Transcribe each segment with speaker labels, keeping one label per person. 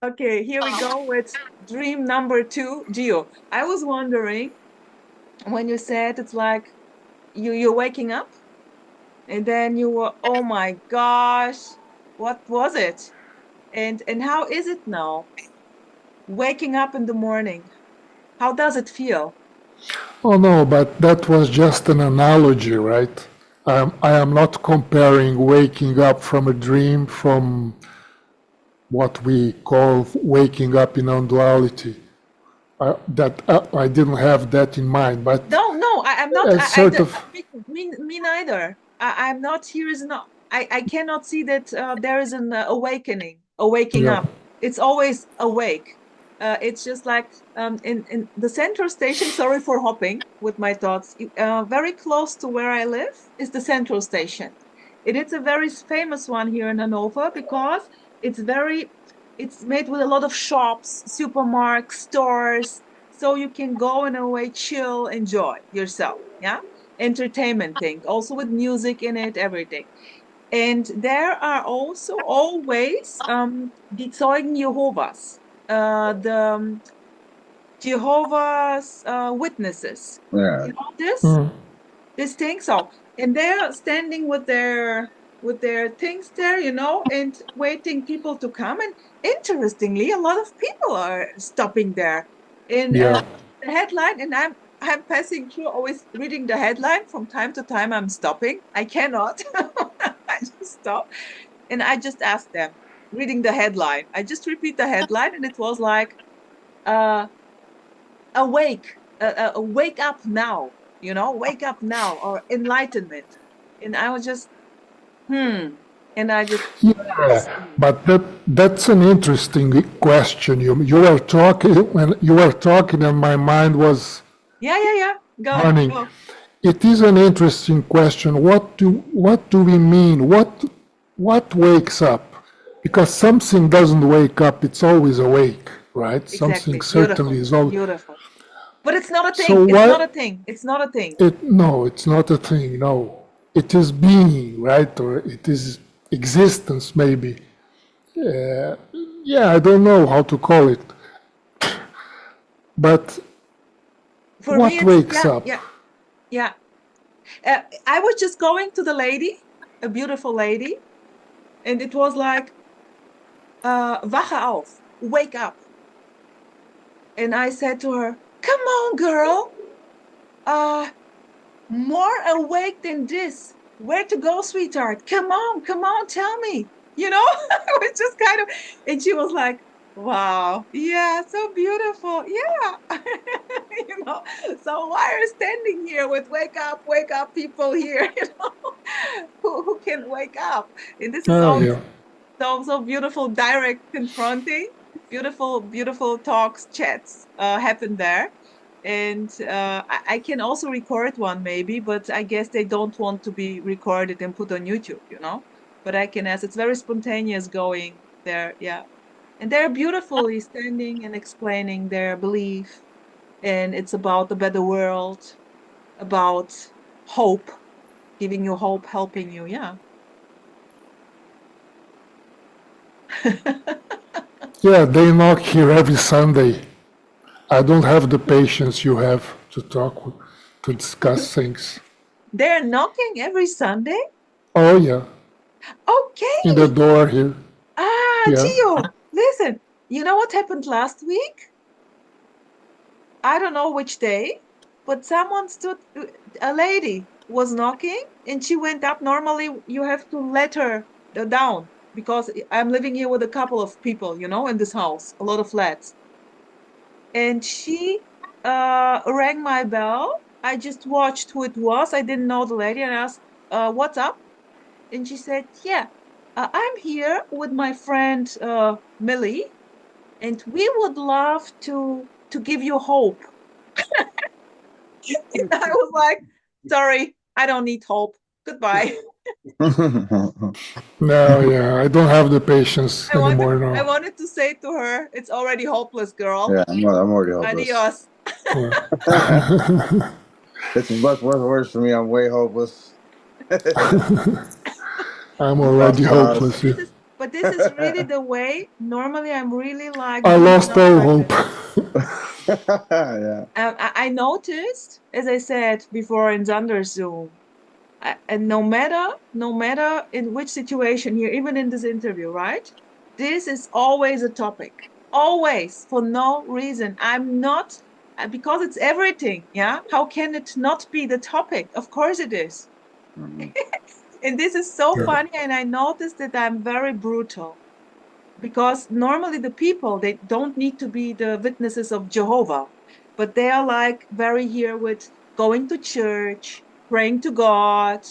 Speaker 1: Okay, here we go with dream number 2, Gio. I was wondering when you said it's like you're waking up and then you were, oh my gosh, what was it? And how is it now? Waking up in the morning. How does it feel?
Speaker 2: Oh no, but that was just an analogy, right? I am not comparing waking up from a dream from what we call waking up in non-duality. I didn't have that in mind, but
Speaker 1: No, I'm not.
Speaker 2: as sort of,
Speaker 1: Me neither. I'm not. Here is not. I cannot see that there is an awakening, a waking
Speaker 2: yeah,
Speaker 1: up. It's always awake. It's just like in the central station. Sorry for hopping with my thoughts. Very close to where I live is the central station. It is a very famous one here in Hanover because it's very. It's made with a lot of shops, supermarkets, stores, so you can go in a way chill, enjoy yourself. Yeah, entertainment thing, also with music in it, everything. And there are also always die Zeugen Jehovah's, the Jehovah's Witnesses.
Speaker 3: Yeah.
Speaker 1: You know this thing. So, and they're standing with their things there, and waiting people to come. And interestingly, a lot of people are stopping there in
Speaker 2: yeah,
Speaker 1: the headline. And I'm passing through, always reading the headline. From time to time, I'm stopping. I cannot. I just stop, and I just ask them, reading the headline. I just repeat the headline, and it was like, uh, awake, wake up now, wake up now, or enlightenment. And I was just, and I just
Speaker 2: yeah. But that's an interesting question. You were talking when you were talking, and my mind was
Speaker 1: yeah, go,
Speaker 2: running.
Speaker 1: go.
Speaker 2: It is an interesting question. What do we mean? What wakes up? Because something doesn't wake up; it's always awake, right? Something
Speaker 1: Exactly.
Speaker 2: certainly
Speaker 1: Beautiful,
Speaker 2: is always.
Speaker 1: beautiful. But it's not a
Speaker 2: So
Speaker 1: thing. It's
Speaker 2: why?
Speaker 1: not a thing. It's not a thing.
Speaker 2: No, it's not a thing. No, it is being, right? Or it is existence, maybe. Yeah, I don't know how to call it. But
Speaker 1: For me,
Speaker 2: what
Speaker 1: it's,
Speaker 2: wakes
Speaker 1: yeah,
Speaker 2: up?
Speaker 1: yeah, yeah. I was just going to the lady, a beautiful lady, and it was like, wache auf, wake up. And I said to her, come on, girl. Uh, More awake than this. Where to go, sweetheart? Come on, tell me. I was just kind of, and she was like, wow, yeah, so beautiful. Yeah. So why are you standing here with wake up people here, who can wake up? And this is
Speaker 2: Oh,
Speaker 1: always
Speaker 2: yeah.
Speaker 1: so beautiful, direct, confronting, beautiful talks, chats happen there. And I can also record one maybe, but I guess they don't want to be recorded and put on YouTube. But I can ask. It's very spontaneous going there, yeah. And they're beautifully standing and explaining their belief, and it's about a better world, about hope, giving you hope, helping you, yeah.
Speaker 2: Yeah, they knock here every Sunday. I don't have the patience you have to to discuss things.
Speaker 1: They're knocking every Sunday.
Speaker 2: Oh, yeah, in the
Speaker 1: Okay.
Speaker 2: door here. Yeah.
Speaker 1: Gio, listen, you know what happened last week? I don't know which day, but someone stood, a lady was knocking and she went up. Normally, you have to let her down because I'm living here with a couple of people, in this house, a lot of flats. And she rang my bell. I just watched who it was. I didn't know the lady and asked, what's up? And she said, yeah, I'm here with my friend Millie, and we would love to give you hope. And I was like, sorry, I don't need hope. Goodbye.
Speaker 2: No, yeah, I don't have the patience anymore
Speaker 1: I
Speaker 2: now.
Speaker 1: wanted to say to her, it's already hopeless, girl.
Speaker 3: Yeah, I'm already hopeless.
Speaker 1: Adios.
Speaker 2: Yeah.
Speaker 3: It's much worse for me. I'm way hopeless.
Speaker 2: I'm
Speaker 3: Lost
Speaker 2: already
Speaker 3: cause.
Speaker 2: hopeless. Yeah.
Speaker 1: but this is really the way. Normally, I'm really like
Speaker 2: I
Speaker 1: being
Speaker 2: lost
Speaker 1: not
Speaker 2: all
Speaker 1: like
Speaker 2: hope.
Speaker 3: Yeah.
Speaker 1: I noticed, as I said before in Xander's Zoom, and no matter in which situation here, even in this interview, right? This is always a topic, always for no reason. I'm not because it's everything. Yeah, how can it not be the topic? Of course it is.
Speaker 3: Mhm.
Speaker 1: And this is so
Speaker 2: Yeah.
Speaker 1: funny. And I noticed that I'm very brutal because normally the people they don't need to be the witnesses of Jehovah, but they are like very here with going to church, praying to God,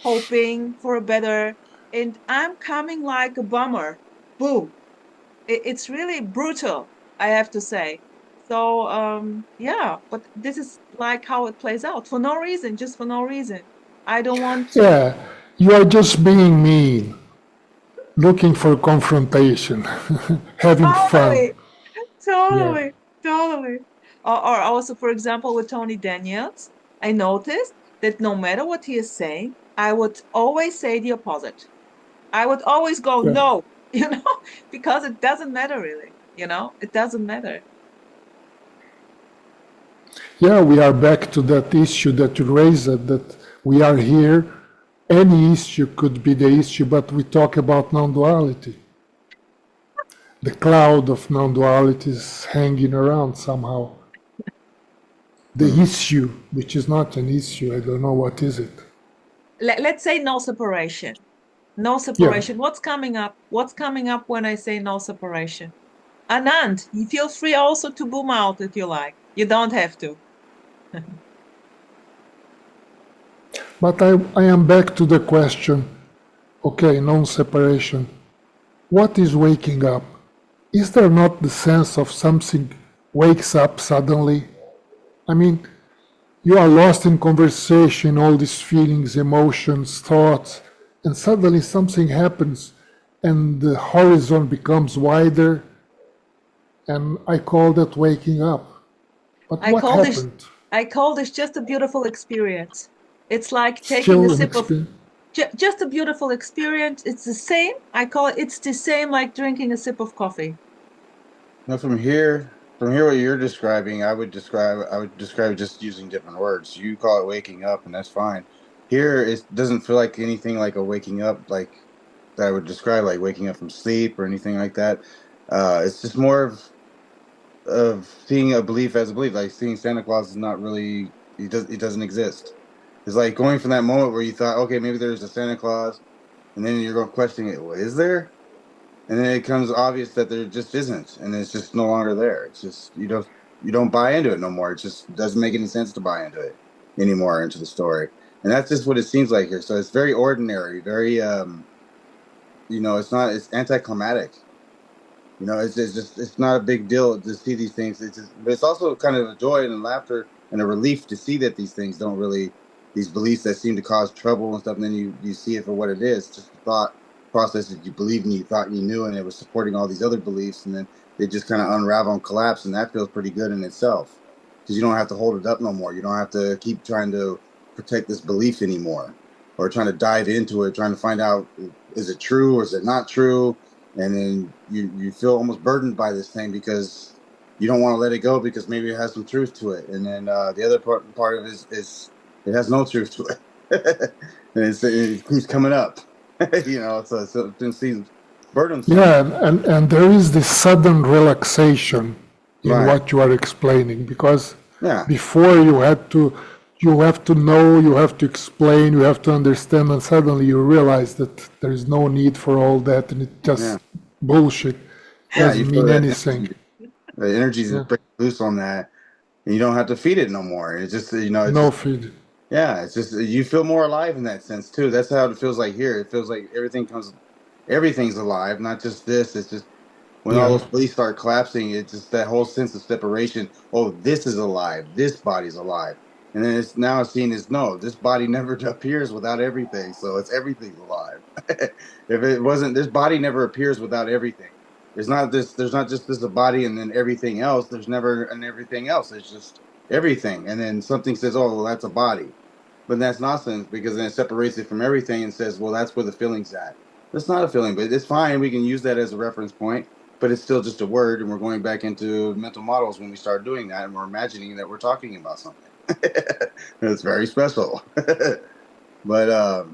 Speaker 1: hoping for a better. And I'm coming like a bummer. Boom. It's really brutal, I have to say. So yeah, but this is like how it plays out for no reason, just for no reason. I don't want.
Speaker 2: Yeah, you are just being mean, looking for confrontation, having fun.
Speaker 1: Totally.
Speaker 2: Yeah.
Speaker 1: Totally, totally. Or also, for example, with Tony Daniels, I noticed that no matter what he is saying, I would always say the opposite. I would always go,
Speaker 2: Yeah.
Speaker 1: no, because it doesn't matter really, it doesn't matter.
Speaker 2: Yeah, we are back to that issue that you raised, that we are here. Any issue could be the issue, but we talk about non-duality. The cloud of non-duality is hanging around somehow. The issue, which is not an issue, I don't know what is it.
Speaker 1: Let's say no separation. No
Speaker 2: Yeah,
Speaker 1: separation. What's coming up? What's coming up when I say no separation? Anand, you feel free also to boom out if you like. You don't have to.
Speaker 2: but I am back to the question, okay, non-separation. What is waking up? Is there not the sense of something wakes up suddenly? I mean, you are lost in conversation, all these feelings, emotions, thoughts, and suddenly something happens and the horizon becomes wider, and I call that waking up. But
Speaker 1: I
Speaker 2: what
Speaker 1: call this
Speaker 2: happened?
Speaker 1: I call this just a beautiful experience. It's like taking a
Speaker 2: Still an
Speaker 1: sip of
Speaker 2: experience.
Speaker 1: just a beautiful experience. It's the same. I call it's the same like drinking a sip of coffee.
Speaker 3: Now from here, what you're describing, I would describe it just using different words. You call it waking up, and that's fine. Here, it doesn't feel like anything like a waking up, like that I would describe like waking up from sleep or anything like that. It's just more of seeing a belief as a belief, like seeing Santa Claus is not really it doesn't exist. It's like going from that moment where you thought, okay, maybe there's a Santa Claus, and then you're going questioning it. Well, is there? And then it becomes obvious that there just isn't, and it's just no longer there. It's just you don't buy into it no more. It just doesn't make any sense to buy into it anymore, into the story. And that's just what it seems like here. So it's very ordinary, very it's anticlimactic. It's just it's not a big deal to see these things. But it's also kind of a joy and a laughter and a relief to see that these things don't really, these beliefs that seem to cause trouble and stuff. And then you see it for what it is, just the thought process that you believed and you thought you knew, and it was supporting all these other beliefs, and then they just kind of unravel and collapse, and that feels pretty good in itself because you don't have to hold it up no more. You don't have to keep trying to protect this belief anymore, or trying to dive into it, trying to find out, is it true or is it not true, and then you feel almost burdened by this thing because you don't want to let it go because maybe it has some truth to it, and then the other part of it is it has no truth to it, and it keeps coming up, so it seems burdensome.
Speaker 2: Yeah, and there is this sudden relaxation in
Speaker 3: Right?
Speaker 2: what you are explaining, because
Speaker 3: Yeah,
Speaker 2: before you have to know, you have to explain, you have to understand, and suddenly you realize that there is no need for all that, and it's
Speaker 3: yeah,
Speaker 2: just bullshit.
Speaker 3: yeah. You
Speaker 2: Doesn't
Speaker 3: feel
Speaker 2: mean
Speaker 3: that
Speaker 2: anything.
Speaker 3: energy, the energy
Speaker 2: Yeah,
Speaker 3: just breaks loose on that, and you don't have to feed it no more. It's just it's
Speaker 2: no
Speaker 3: just
Speaker 2: feed.
Speaker 3: yeah, it's just you feel more alive in that sense too. That's how it feels like here. It feels like everything's alive, not just this. It's just when all
Speaker 2: Yeah,
Speaker 3: those beliefs start collapsing, it's just that whole sense of separation. Oh, this is alive. This body's alive. And then it's now seen as no, this body never appears without everything. So it's everything's alive. If it wasn't, this body never appears without everything. There's not just this a body and then everything else. There's never an everything else. It's just everything. And then something says, oh, well, that's a body. But that's nonsense because then it separates it from everything and says, well, that's where the feeling's at. It's not a feeling, but it's fine. We can use that as a reference point, but it's still just a word, and we're going back into mental models when we start doing that, and we're imagining that we're talking about something. It's very special. But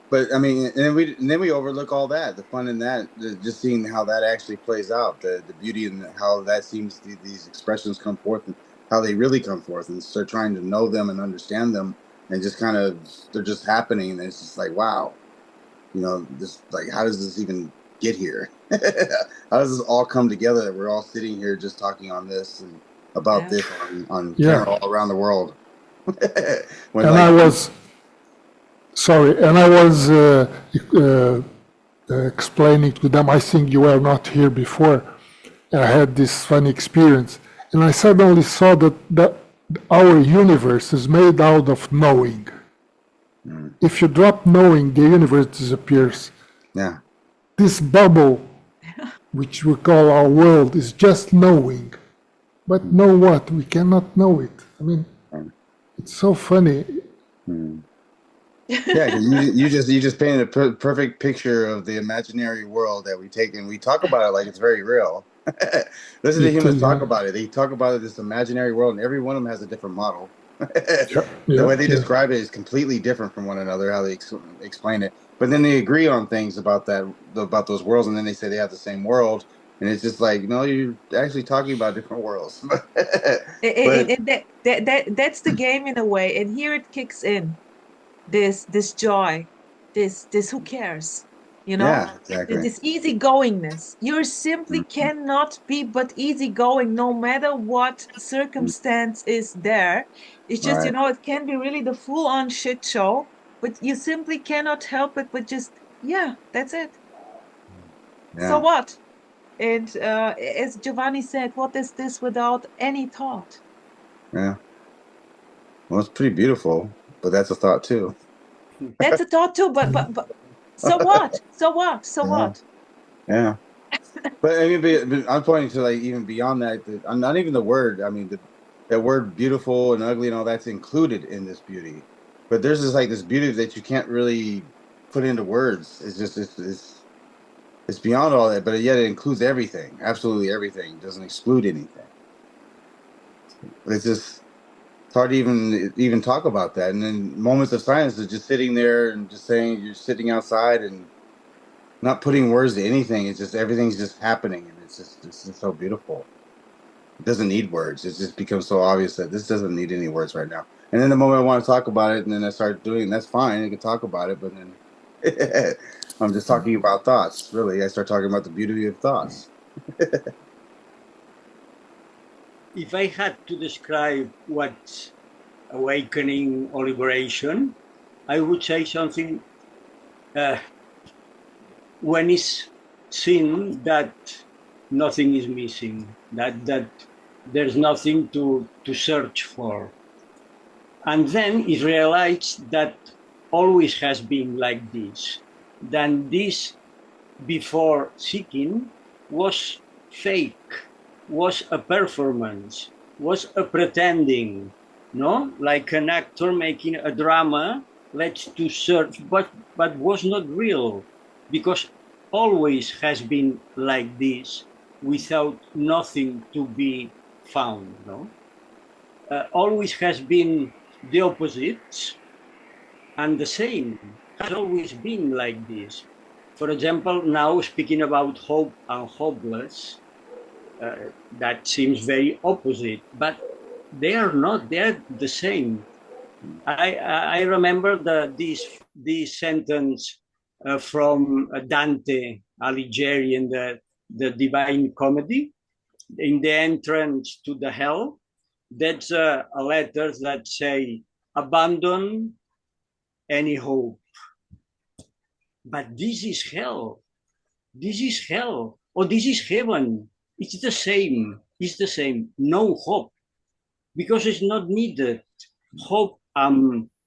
Speaker 3: but I mean, and then we overlook all that, the fun in that, just seeing how that actually plays out, the beauty and how that seems these expressions come forth and how they really come forth, and start trying to know them and understand them, and just kind of they're just happening, and it's just like wow, this like how does this even get here? How does this all come together that we're all sitting here just talking on this and about this on camera all around the world? When
Speaker 2: and
Speaker 3: like
Speaker 2: I was sorry, and I was explaining to them. I think you were not here before. And I had this funny experience, and I suddenly saw that our universe is made out of knowing. If you drop knowing, the universe disappears.
Speaker 3: yeah.
Speaker 2: This bubble, which we call our world, is just knowing. But know what? We cannot know it. I mean, it's so funny.
Speaker 3: Yeah, 'cause you just painted a perfect picture of the imaginary world that we take, and we talk about it like it's very real. Listen to humans talk about it. They talk about it, this imaginary world, and every one of them has a different model. The way they describe it is completely different from one another, how they explain it. But then they agree on things about those worlds, and then they say they have the same world, and it's just like, no, you're actually talking about different worlds.
Speaker 1: That's the game in a way, and here it kicks in. This joy, this who cares,
Speaker 3: Yeah, exactly.
Speaker 1: this easygoingness. You simply cannot be but easygoing no matter what circumstance is there. It's just,
Speaker 3: Right.
Speaker 1: it can be really the full-on shit show, but you simply cannot help it but just, yeah, that's it. So
Speaker 3: Yeah.
Speaker 1: what? And as Giovanni said, what is this without any thought?
Speaker 3: Yeah. Well, it's pretty beautiful, but that's a thought too.
Speaker 1: That's a thought too, but so what? So what? So
Speaker 3: Yeah.
Speaker 1: what?
Speaker 3: Yeah. But I mean, but I'm pointing to like even beyond that. I'm not even the word. I mean, that word beautiful and ugly and all that's included in this beauty. But there's this beauty that you can't really put into words. It's just it's beyond all that. But yet it includes everything, absolutely everything. It doesn't exclude anything. It's just it's hard to even talk about that. And then moments of silence is just sitting there and just saying you're sitting outside and not putting words to anything. It's just everything's just happening, and it's just so beautiful. It doesn't need words. It just becomes so obvious that this doesn't need any words right now. And then the moment I want to talk about it, and then I start doing, that's fine. I can talk about it, but then I'm just talking about thoughts. Really, I start talking about the beauty of thoughts.
Speaker 4: If I had to describe what's awakening or liberation, I would say something when it's seen that nothing is missing, that there's nothing to search for. And then it realized that always has been like this. Then this before seeking was fake, was a performance, was a pretending, no? Like an actor making a drama, let's to search, but was not real, because always has been like this, without nothing to be found, no? Always has been the opposites, and the same has always been like this. For example, now speaking about hope and hopeless, that seems very opposite, but they are not. They are the same. I remember this sentence from Dante Alighieri in the Divine Comedy. In the entrance to the hell, that's a letter that say, "Abandon any hope." But this is hell. This is hell, or this is heaven. It's the same. It's the same. No hope, because it's not needed. Hope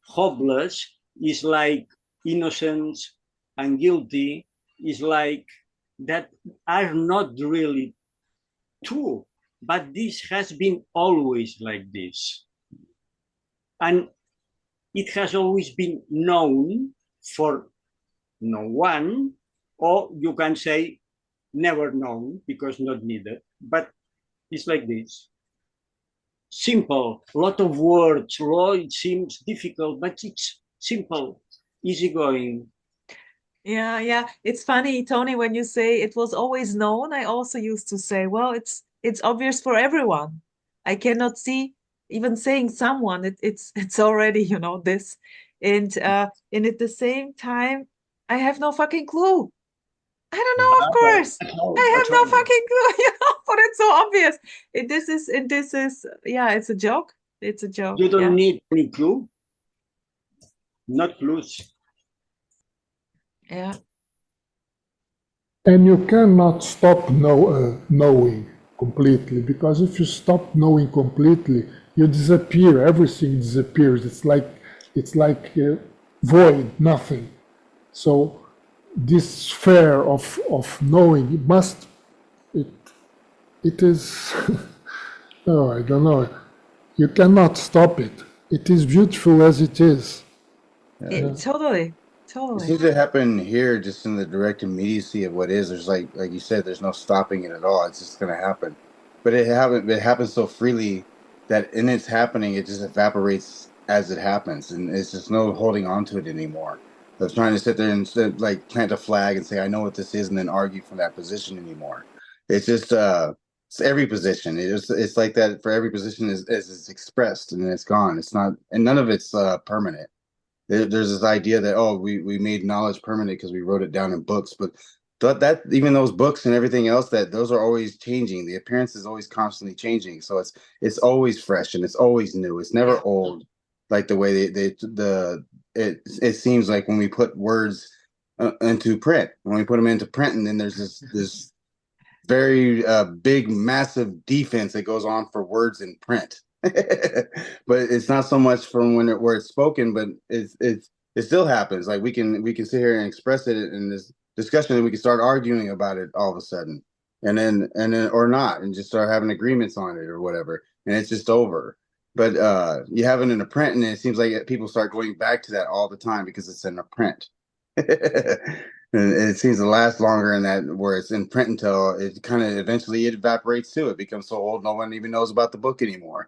Speaker 4: hopeless is like innocence and guilty is like that are not really true. But this has been always like this. And it has always been known for no one, or you can say never known because not needed. But it's like this. Simple, lot of words, it seems difficult, but it's simple, easygoing.
Speaker 1: Yeah. It's funny, Toni, when you say it was always known, I also used to say, well, it's obvious for everyone. I cannot see even saying someone, it's already, this. And at the same time, I have no fucking clue. I don't know, of course. I have
Speaker 4: That's
Speaker 1: no
Speaker 4: all.
Speaker 1: fucking clue, but it's so obvious. And this is, yeah, it's a joke. It's a joke.
Speaker 4: You don't
Speaker 1: Yeah.
Speaker 4: need any clue, not clues.
Speaker 1: Yeah.
Speaker 2: And you cannot stop knowing completely, because if you stop knowing completely, you disappear. Everything disappears. It's like void, nothing. So this sphere of knowing, it is. Oh, I don't know. You cannot stop it. It is beautiful as it is.
Speaker 1: Totally.
Speaker 3: It seems to happen here just in the direct immediacy of what is. There's like you said, there's no stopping it at all. It's just gonna happen. But it happens so freely that in its happening it just evaporates as it happens, and it's just no holding on to it anymore. I was trying to sit there and like plant a flag and say I know what this is and then argue from that position anymore. It's just it's every position. It's like that for every position as it's expressed and then it's gone. It's not, and none of it's permanent. There's this idea that we made knowledge permanent because we wrote it down in books, but that even those books and everything else, that those are always changing. The appearance is always constantly changing, so it's always fresh and it's always new. It's never old, like the way it seems like when we put words into print. When we put them into print, and then there's this very big, massive defense that goes on for words in print. But it's not so much from where it's spoken, but it still happens. Like we can sit here and express it in this discussion, and we can start arguing about it all of a sudden, and then or not, and just start having agreements on it or whatever, and it's just over. But you have it in a print, and it seems like people start going back to that all the time because it's in a print. And it seems to last longer in that where it's in print until it kind of eventually it evaporates too. It becomes so old no one even knows about the book anymore.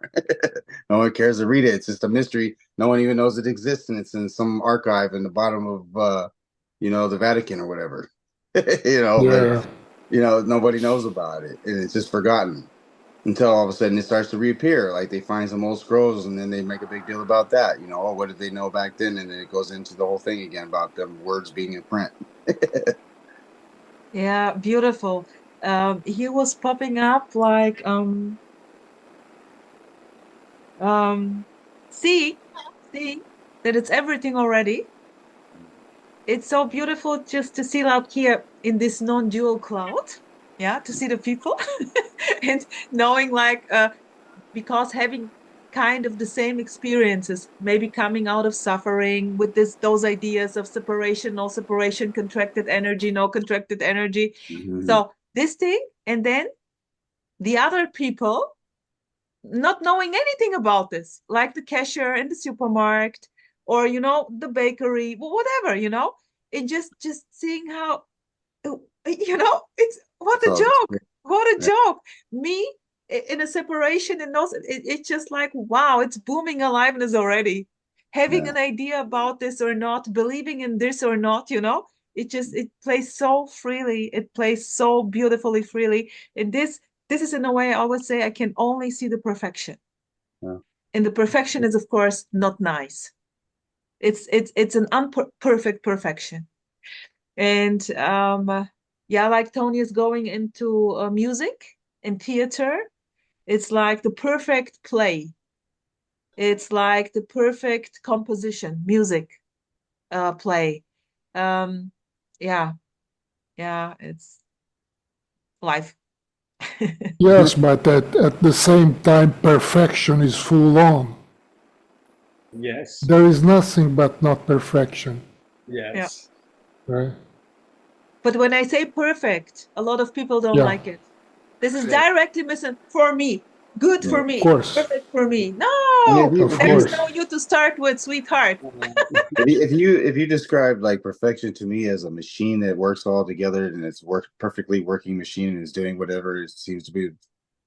Speaker 3: No one cares to read it. It's just a mystery. No one even knows it exists, and it's in some archive in the bottom of the Vatican or whatever.
Speaker 2: Yeah.
Speaker 3: But nobody knows about it, and it's just forgotten until all of a sudden it starts to reappear. Like they find some old scrolls and then they make a big deal about that. What did they know back then? And then it goes into the whole thing again about them words being in print.
Speaker 1: Yeah, beautiful. He was popping up like see that it's everything already. It's so beautiful just to see out here in this non-dual cloud, yeah, to see the people and knowing like because having kind of the same experiences, maybe coming out of suffering with those ideas of separation, no separation, contracted energy, no contracted energy.
Speaker 3: Mm-hmm.
Speaker 1: So this thing, and then the other people not knowing anything about this, like the cashier in the supermarket or the bakery, whatever, and just seeing how it's what a joke. What a joke. Me in a separation and those it's just like wow, it's booming aliveness already. Having an idea about this or not, believing in this or not, it plays so freely, it plays so beautifully freely. And this is in a way I always say I can only see the perfection.
Speaker 3: Yeah.
Speaker 1: And the perfection is of course not nice. It's an imperfect perfection. And like Toni is going into music and theater. It's like the perfect play. It's like the perfect composition, music play. Yeah, it's life.
Speaker 2: Yes, but at the same time, perfection is full on.
Speaker 4: Yes.
Speaker 2: There is nothing but not perfection.
Speaker 4: Yes.
Speaker 1: Yeah.
Speaker 2: Right?
Speaker 1: But when I say perfect, a lot of people don't like it. This is directly missing for me. Good for me.
Speaker 2: Of course.
Speaker 1: Perfect for me. No, No,
Speaker 2: Of
Speaker 1: there is
Speaker 2: course.
Speaker 1: no you to start with, sweetheart.
Speaker 3: If you describe like perfection to me as a machine that works all together and it's perfectly working machine and is doing whatever it seems to be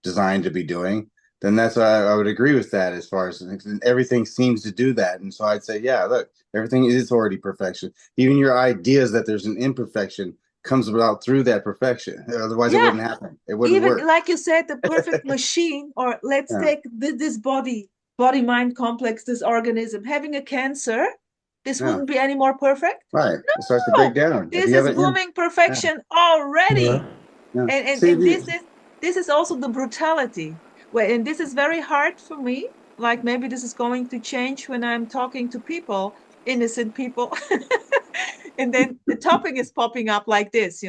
Speaker 3: designed to be doing, then that's I would agree with that as far as everything seems to do that. And so I'd say, yeah, look, everything is already perfection. Even your ideas that there's an imperfection comes about through that perfection. Otherwise, it
Speaker 1: Yeah,
Speaker 3: wouldn't happen. It wouldn't
Speaker 1: even
Speaker 3: work.
Speaker 1: like you said, the perfect machine, or let's
Speaker 3: Yeah,
Speaker 1: take this body mind complex, this organism having a cancer, this
Speaker 3: yeah,
Speaker 1: wouldn't be any more perfect.
Speaker 3: right. It starts to break
Speaker 1: No,
Speaker 3: down. If
Speaker 1: this
Speaker 3: you have
Speaker 1: is
Speaker 3: it,
Speaker 1: booming
Speaker 3: yeah,
Speaker 1: perfection
Speaker 2: Yeah.
Speaker 1: already.
Speaker 3: yeah.
Speaker 1: And
Speaker 3: See,
Speaker 1: and this is also the brutality. Well, and this is very hard for me. Like maybe this is going to change when I'm talking to people, innocent people. And then the topic is popping up like this,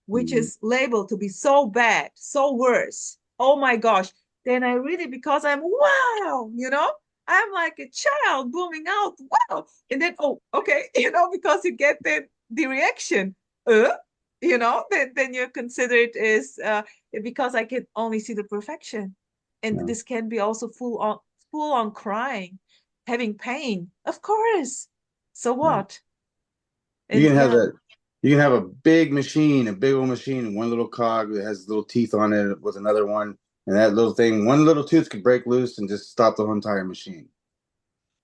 Speaker 1: which
Speaker 3: mm,
Speaker 1: is labeled to be so bad, so worse. Oh my gosh. Then I really, because I'm wow, I'm like a child booming out, wow. And then, oh, okay, because you get the reaction, uh, then you consider it as because I can only see the perfection. And
Speaker 3: yeah.
Speaker 1: this can be also full on crying, having pain. Of course. So
Speaker 3: Yeah.
Speaker 1: what?
Speaker 3: You
Speaker 1: And
Speaker 3: can have
Speaker 1: yeah,
Speaker 3: that. You can have a big machine, a big old machine, and one little cog that has little teeth on it with another one, and that little thing, one little tooth could break loose and just stop the whole entire machine.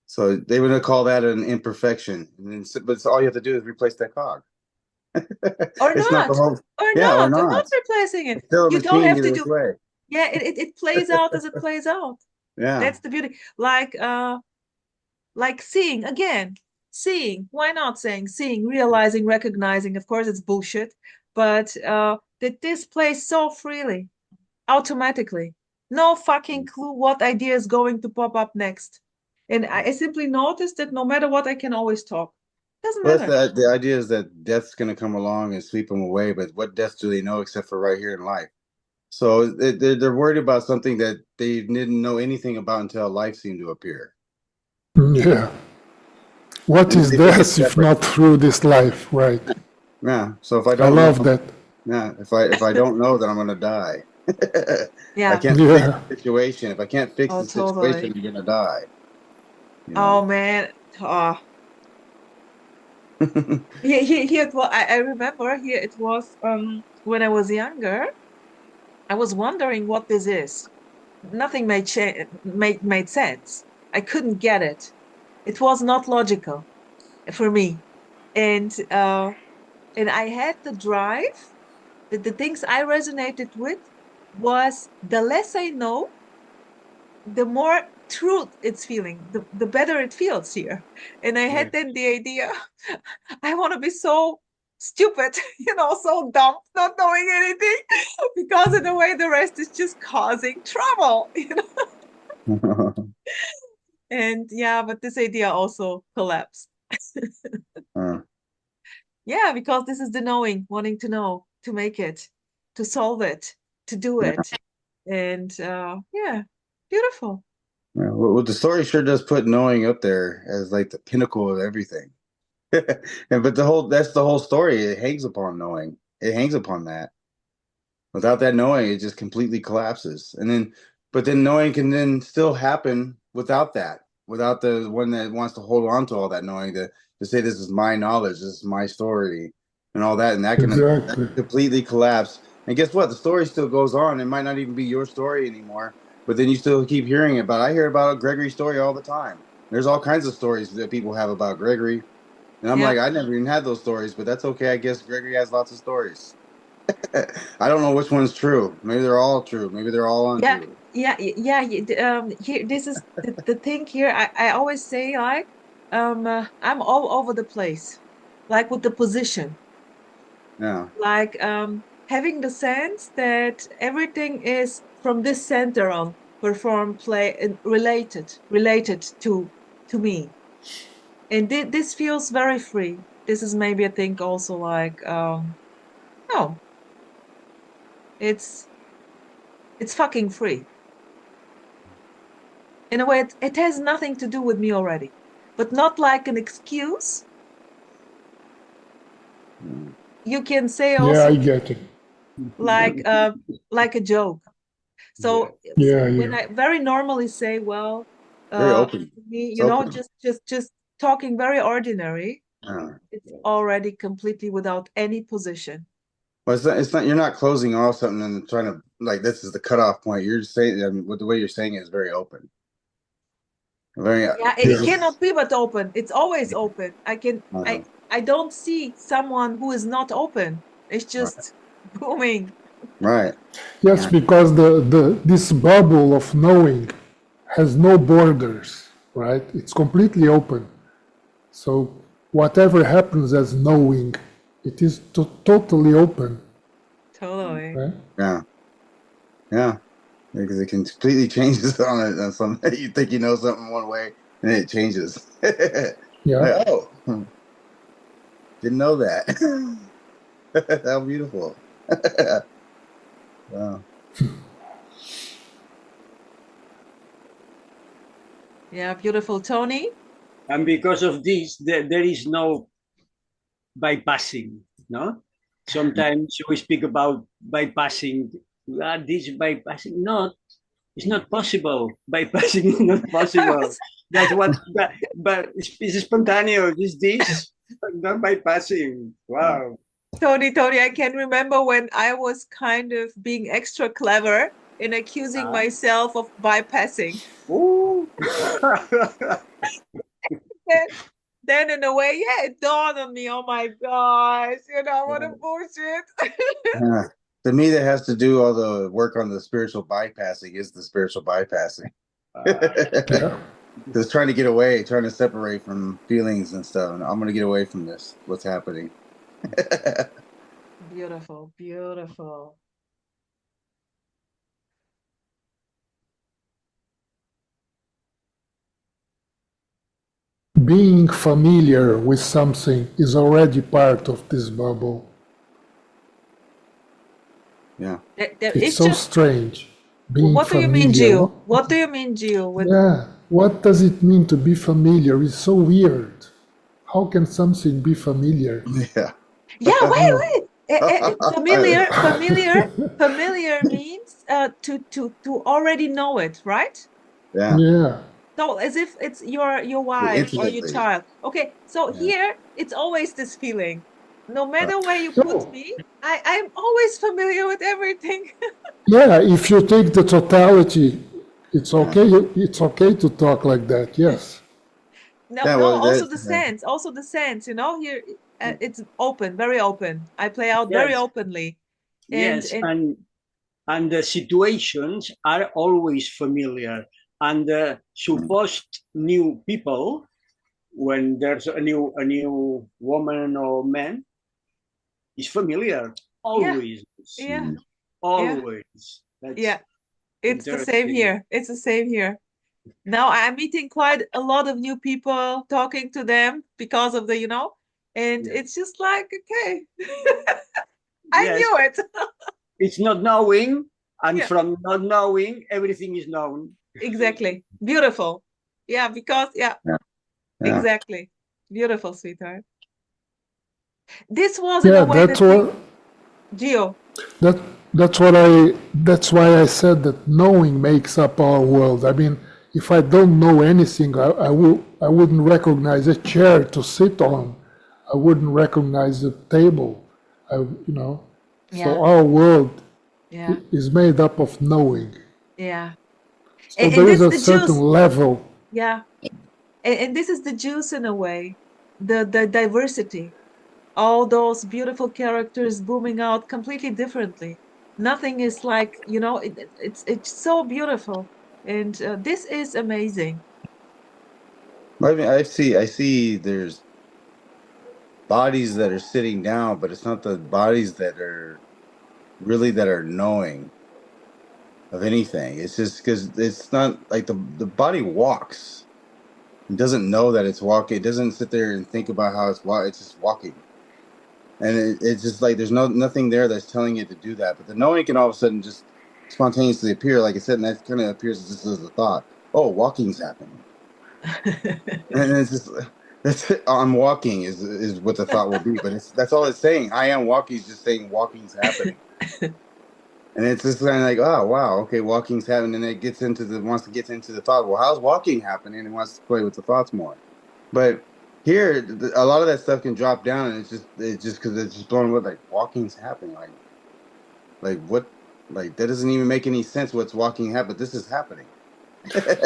Speaker 3: So they would call that an imperfection. And then, but it's all you have to do is replace that cog.
Speaker 1: or
Speaker 3: It's not the
Speaker 1: not,
Speaker 3: whole,
Speaker 1: or
Speaker 3: yeah, or
Speaker 1: not, or
Speaker 3: not.
Speaker 1: not replacing it.
Speaker 3: It's still a
Speaker 1: You don't
Speaker 3: machine
Speaker 1: have to
Speaker 3: either which
Speaker 1: do,
Speaker 3: way.
Speaker 1: yeah, it plays out as it plays out.
Speaker 3: Yeah,
Speaker 1: That's the beauty. Like seeing again, seeing, why not saying seeing, realizing, recognizing, of course it's bullshit, but that this plays so freely, automatically. No fucking clue what idea is going to pop up next. And I simply noticed that no matter what, I can always talk. Doesn't
Speaker 3: well, that's
Speaker 1: matter.
Speaker 3: the idea is that death's going to come along and sweep them away. But what death do they know except for right here in life? So they're worried about something that they didn't know anything about until life seemed to appear.
Speaker 2: Yeah. What
Speaker 3: And
Speaker 2: is
Speaker 3: they think it's
Speaker 2: death if
Speaker 3: separate.
Speaker 2: not through this life, right?
Speaker 3: Yeah. So if I
Speaker 2: I
Speaker 3: don't know,
Speaker 2: love that.
Speaker 3: yeah, if I don't know, then I'm gonna die. I
Speaker 1: Yeah.
Speaker 3: can't fix
Speaker 2: Yeah.
Speaker 3: the situation. If I can't fix
Speaker 1: Oh,
Speaker 3: the situation,
Speaker 1: totally.
Speaker 3: I'm gonna die. You
Speaker 1: Oh
Speaker 3: know.
Speaker 1: man. Oh. Here it was. I remember here it was when I was younger. I was wondering what this is. Nothing made sense. I couldn't get it. It was not logical for me. And I had the drive that the things I resonated with was the less I know, the more truth it's feeling, the better it feels here. And I had then the idea, I want to be so stupid, so dumb, not knowing anything, because in a way the rest is just causing trouble. And yeah, but this idea also collapsed.
Speaker 3: Uh,
Speaker 1: Yeah, because this is the knowing, wanting to know, to make it, to solve it, to do
Speaker 3: yeah.
Speaker 1: it. And yeah, beautiful.
Speaker 3: Yeah. Well, the story sure does put knowing up there as like the pinnacle of everything. And but that's the whole story. It hangs upon knowing. It hangs upon that. Without that knowing, it just completely collapses. But then knowing can then still happen without that, without the one that wants to hold on to all that knowing to say this is my knowledge, this is my story, and all that, and that
Speaker 2: Exactly.
Speaker 3: can completely collapse. And guess what? The story still goes on. It might not even be your story anymore, but then you still keep hearing about. I hear about Gregory's story all the time. There's all kinds of stories that people have about Gregory, and I'm like,
Speaker 1: Yeah.
Speaker 3: I never even had those stories, but that's okay. I guess Gregory has lots of stories. I don't know which one's true. Maybe they're all true. Maybe they're all
Speaker 1: Yeah,
Speaker 3: untrue.
Speaker 1: yeah. Here, this is the thing here. I always say like, I'm all over the place, like with the position,
Speaker 3: Yeah.
Speaker 1: like having the sense that everything is from this center on, perform, play, and related to me, and this feels very free. This is maybe I think also like, no, it's it's fucking free. In a way, it has nothing to do with me already, but not like an excuse.
Speaker 3: Mm.
Speaker 1: You can say
Speaker 2: Yeah,
Speaker 1: also
Speaker 2: I get it.
Speaker 1: like a joke.
Speaker 4: Yeah.
Speaker 1: So
Speaker 2: Yeah,
Speaker 1: when
Speaker 2: yeah.
Speaker 1: I very normally say, well,
Speaker 3: Very open.
Speaker 1: Me,
Speaker 3: It's open.
Speaker 1: just talking very ordinary.
Speaker 3: Yeah.
Speaker 1: It's already completely without any position.
Speaker 3: Well, it's not. You're not closing off something and trying to like. This is the cutoff point. You're just saying. I mean, with the way you're saying it is very open. Very.
Speaker 1: Yeah, it cannot be but open. It's always open.
Speaker 3: Uh,
Speaker 1: I don't see someone who is not open. It's just booming.
Speaker 3: right.
Speaker 2: Yes, because this bubble of knowing has no borders, right? It's completely open. So whatever happens as knowing, it is totally open,
Speaker 1: Totally.
Speaker 2: right?
Speaker 3: Yeah. Yeah. Because it can completely change on it. On something you think you know something one way, and it changes.
Speaker 2: Yeah.
Speaker 3: Like, oh, didn't know that. How beautiful. Wow.
Speaker 1: Yeah, beautiful. Toni?
Speaker 4: And because of this, there is no bypassing, no? Sometimes we speak about bypassing, this bypassing. No, it's not possible. Bypassing is not possible. That's what, but it's spontaneous. It's this, not bypassing. Wow.
Speaker 1: Toni, I can remember when I was kind of being extra clever in accusing myself of bypassing.
Speaker 4: Ooh.
Speaker 1: Then in a way, yeah, it dawned on me, oh my gosh, what a bullshit.
Speaker 3: Yeah. To me, that has to do all the work on the spiritual bypassing is the spiritual bypassing.
Speaker 2: Yeah.
Speaker 3: Just trying to get away, trying to separate from feelings and stuff. And I'm going to get away from this. What's happening?
Speaker 1: Beautiful, beautiful.
Speaker 2: Being familiar with something is already part of this bubble.
Speaker 3: Yeah.
Speaker 2: It's so strange. Being
Speaker 1: what do you mean, Gio? What do you mean, Gio?
Speaker 2: Yeah. What does it mean to be familiar? It's so weird. How can something be familiar?
Speaker 3: Yeah.
Speaker 1: Yeah, wait. Familiar means to already know it, right?
Speaker 3: Yeah.
Speaker 2: Yeah.
Speaker 1: So as if it's your wife or your child. Okay, so here it's always this feeling. No matter where you put me, I'm always familiar with everything.
Speaker 2: Yeah, if you take the totality, it's okay. It's okay to talk like that. Yes.
Speaker 1: Also the sense. Here it's open, very open. I play out very openly.
Speaker 4: And the situations are always familiar. And the supposed new people, when there's a new woman or man, is familiar always.
Speaker 1: Yeah.
Speaker 4: Always.
Speaker 1: Yeah. It's the same here. It's the same here. Now I'm meeting quite a lot of new people, talking to them because of the, and it's just like, okay, I knew it.
Speaker 4: It's not knowing, and from not knowing, everything is known.
Speaker 1: Exactly. Beautiful. Yeah, because, exactly. Beautiful, sweetheart. This was in a way Gio.
Speaker 2: That's why I said that knowing makes up our world. I mean, if I don't know anything, I wouldn't recognize a chair to sit on. I wouldn't recognize a table. So our world is made up of knowing.
Speaker 1: Yeah.
Speaker 2: So there is a certain level.
Speaker 1: Yeah. And this is the juice in a way, the diversity. All those beautiful characters booming out completely differently. Nothing is like, it's so beautiful. And this is amazing.
Speaker 3: I mean, I see there's bodies that are sitting down, but it's not the bodies that are knowing of anything. It's just because it's not like the body walks. It doesn't know that it's walking. It doesn't sit there and think about how it's walking. It's just walking. And it's just like there's nothing there that's telling it to do that. But the knowing can all of a sudden just spontaneously appear, like I said, and that kind of appears just as a thought. Oh, walking's happening. And it's just that's it. I'm walking is what the thought will be. But that's all it's saying. I am walking is just saying walking's happening. And it's just kind of like, oh wow, okay, walking's happening, and it gets into the wants to get into the thought. Well, how's walking happening? And wants to play with the thoughts more. But here, a lot of that stuff can drop down, and it's just because it's just blown away. Like walking's happening, like what, like that doesn't even make any sense. What's walking happen? But this is happening.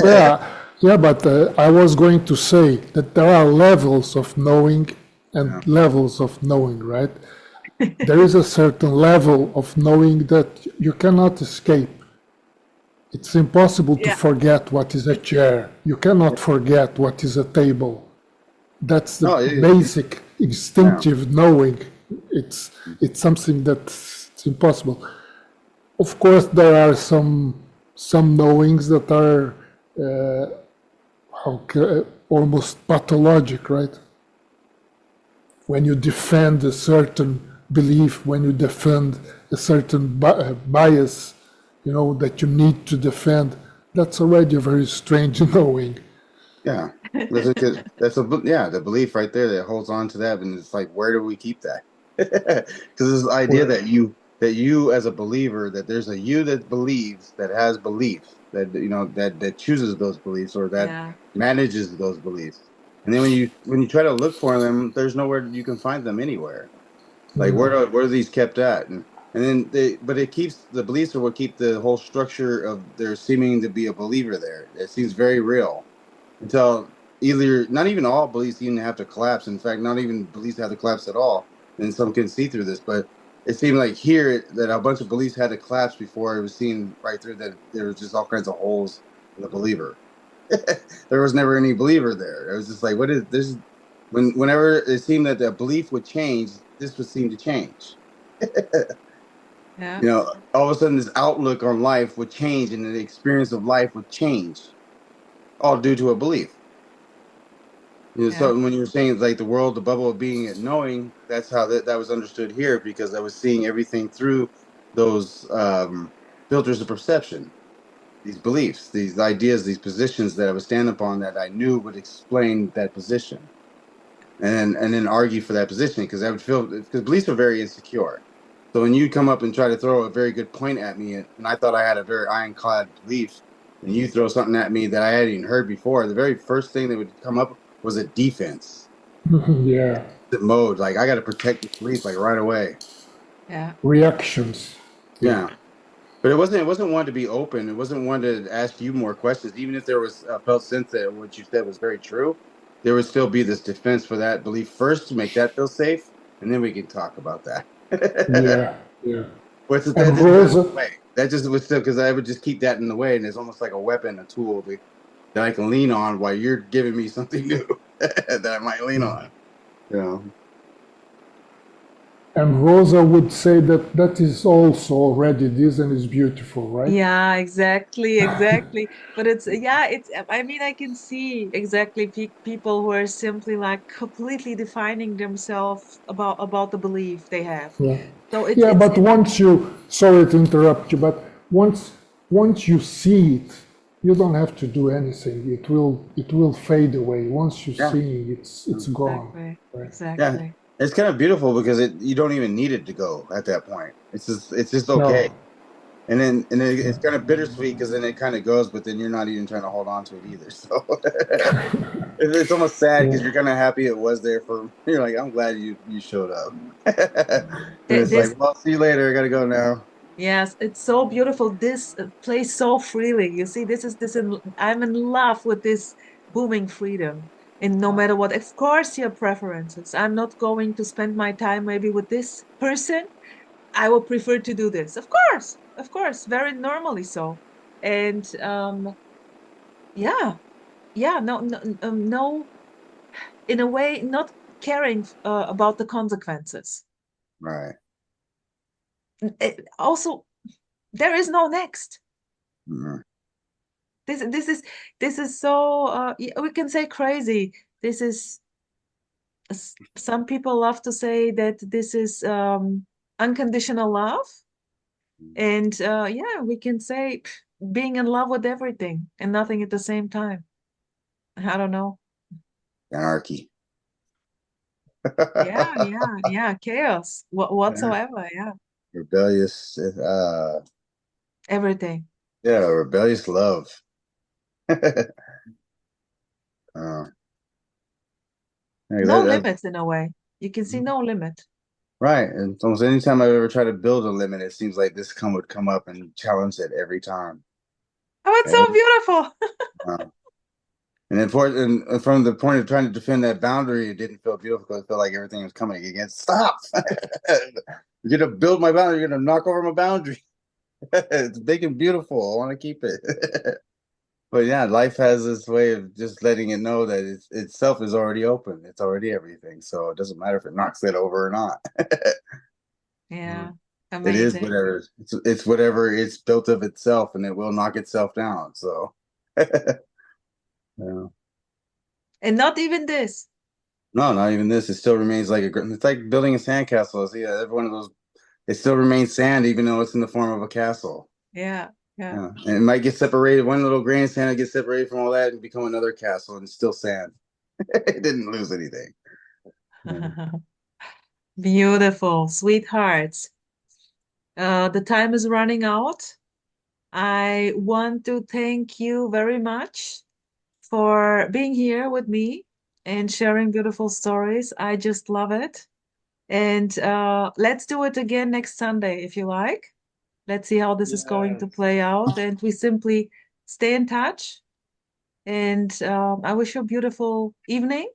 Speaker 2: Yeah, yeah, but I was going to say that there are levels of knowing
Speaker 3: Yeah.
Speaker 2: and levels of knowing, right? There is a certain level of knowing that you cannot escape. It's impossible to
Speaker 1: Yeah,
Speaker 2: forget what is a chair. You cannot forget what is a table. That's the
Speaker 3: No,
Speaker 2: basic
Speaker 3: yeah.
Speaker 2: instinctive knowing. It's something that's impossible. Of course, there are some knowings that are almost pathologic, right? When you defend a certain belief, when you defend a certain bias, that you need to defend, that's already a very strange knowing.
Speaker 3: Yeah, yeah, the belief right there that holds on to that, and it's like, where do we keep that? Because this idea
Speaker 2: Well,
Speaker 3: that you as a believer, that there's a you that believes, that has beliefs, that that chooses those beliefs or that
Speaker 1: yeah,
Speaker 3: manages those beliefs, and then when you try to look for them, there's nowhere you can find them anywhere. Like
Speaker 2: no.
Speaker 3: where are these kept at? And then but it keeps the beliefs are what keep the whole structure of there seeming to be a believer there. It seems very real until either not even all beliefs even have to collapse. In fact, not even beliefs have to collapse at all. And some can see through this, but it seemed like here that a bunch of beliefs had to collapse before it was seen right through that there was just all kinds of holes in the believer. There was never any believer there. It was just like, what is this? Whenever it seemed that the belief would change, this would seem to change.
Speaker 1: yeah,
Speaker 3: All of a sudden, this outlook on life would change, and the experience of life would change, all due to a belief.
Speaker 1: yeah,
Speaker 3: So when you're saying like the world, the bubble of being and knowing, that's how that was understood here because I was seeing everything through those filters of perception, these beliefs, these ideas, these positions that I would stand upon that I knew would explain that position, and then argue for that position because I would feel because beliefs are very insecure. So when you come up and try to throw a very good point at me, and I thought I had a very ironclad belief, and you throw something at me that I hadn't even heard before, the very first thing that would come up was a defense
Speaker 2: Yeah,
Speaker 3: mode. Like I got to protect this belief like right away.
Speaker 1: yeah,
Speaker 2: reactions. Yeah,
Speaker 3: Yeah, but it wasn't one to be open. It wasn't one to ask you more questions. Even if there was a felt sense that what you said was very true, there would still be this defense for that belief first to make that feel safe, and then we can talk about that.
Speaker 2: yeah, yeah.
Speaker 3: That
Speaker 2: And
Speaker 3: just put it in
Speaker 2: Rosa,
Speaker 3: the way. That just was still because I would just keep that in the way, and it's almost like a weapon, a tool that I can lean on while you're giving me something new that I might lean on. You know.
Speaker 2: and Rosa would say that that is also already this and is beautiful, right?
Speaker 1: yeah, exactly, exactly. But it's yeah, I mean, I can see exactly pe people who are simply like completely defining themselves about the belief they have.
Speaker 2: Yeah,
Speaker 1: So it's
Speaker 2: yeah.
Speaker 1: it's
Speaker 2: But once you, sorry to interrupt you, but once you see it, you don't have to do anything. It will fade away. Once you
Speaker 3: Yeah.
Speaker 2: see it, it's gone,
Speaker 1: exactly,
Speaker 2: right?
Speaker 3: Yeah.
Speaker 1: exactly.
Speaker 3: It's kind of beautiful because you don't even need it to go at that point. It's just okay.
Speaker 2: No,
Speaker 3: And then
Speaker 2: yeah,
Speaker 3: it's kind of bittersweet because then it kind of goes, but then you're not even trying to hold on to it either. So it's almost sad because
Speaker 2: yeah.
Speaker 3: you're kind of happy it was there for. You're like, I'm glad you showed up. And it's like,
Speaker 1: This
Speaker 3: well, see you later. I gotta go now.
Speaker 1: Yes, it's so beautiful. This plays so freely. You see, I'm in love with this booming freedom. And no matter what, of course, your preferences. I'm not going to spend my time maybe with this person. I would prefer to do this. Of course, very normally so. And yeah, yeah, no, in a way, not caring about the consequences.
Speaker 3: Right.
Speaker 1: Also, there is no next.
Speaker 3: Mhm.
Speaker 1: This this is this is so we can say crazy. This is some people love to say that this is unconditional love, and yeah, we can say being in love with everything and nothing at the same time. I don't know.
Speaker 3: Anarchy.
Speaker 1: Yeah, chaos
Speaker 3: Yeah.
Speaker 1: whatsoever. Yeah,
Speaker 3: Rebellious.
Speaker 1: everything.
Speaker 3: Yeah, rebellious love. Yeah,
Speaker 1: No limits in a way. You can see
Speaker 3: Mhm.
Speaker 1: no limit.
Speaker 3: Right. And almost anytime I've ever tried to build a limit, it seems like this would come up and challenge it every time.
Speaker 1: Oh, it's so beautiful.
Speaker 3: Uh, and and from the point of trying to defend that boundary, it didn't feel beautiful because it felt like everything was coming against. Stop! You're gonna build my boundary. You're gonna knock over my boundary. It's big and beautiful. I want to keep it. But yeah, life has this way of just letting it know that itself is already open. It's already everything. So it doesn't matter if it knocks it over or not.
Speaker 1: Yeah,
Speaker 3: It is
Speaker 1: amazing.
Speaker 3: whatever. It's whatever it's built of itself, and it will knock itself down. So, yeah.
Speaker 1: And not even this.
Speaker 3: No, not even this. It still remains like it's like building a sandcastle. So yeah, every one of those, it still remains sand, even though it's in the form of a castle.
Speaker 1: Yeah, yeah.
Speaker 3: Yeah, and it might get separated. One little grain of sand will get separated from all that and become another castle, and it's still sand. It didn't lose anything. Yeah.
Speaker 1: Beautiful, sweethearts. The time is running out. I want to thank you very much for being here with me and sharing beautiful stories. I just love it. And let's do it again next Sunday if you like. Let's see how this is going to
Speaker 4: Yes.
Speaker 1: play out. And we simply stay in touch. And I wish you a beautiful evening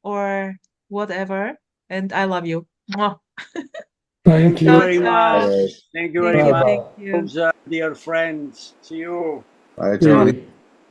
Speaker 1: or whatever. And I love you. Mwah.
Speaker 2: Thank
Speaker 4: Thank you
Speaker 2: you.
Speaker 1: Ciao,
Speaker 4: very
Speaker 1: ciao.
Speaker 4: much.
Speaker 3: All right.
Speaker 4: Thank you
Speaker 1: Thank
Speaker 4: very
Speaker 1: you,
Speaker 4: much,
Speaker 2: Bye-bye.
Speaker 1: thank you.
Speaker 4: dear friends. See you.
Speaker 3: All right,
Speaker 2: See
Speaker 3: Tony.
Speaker 2: you.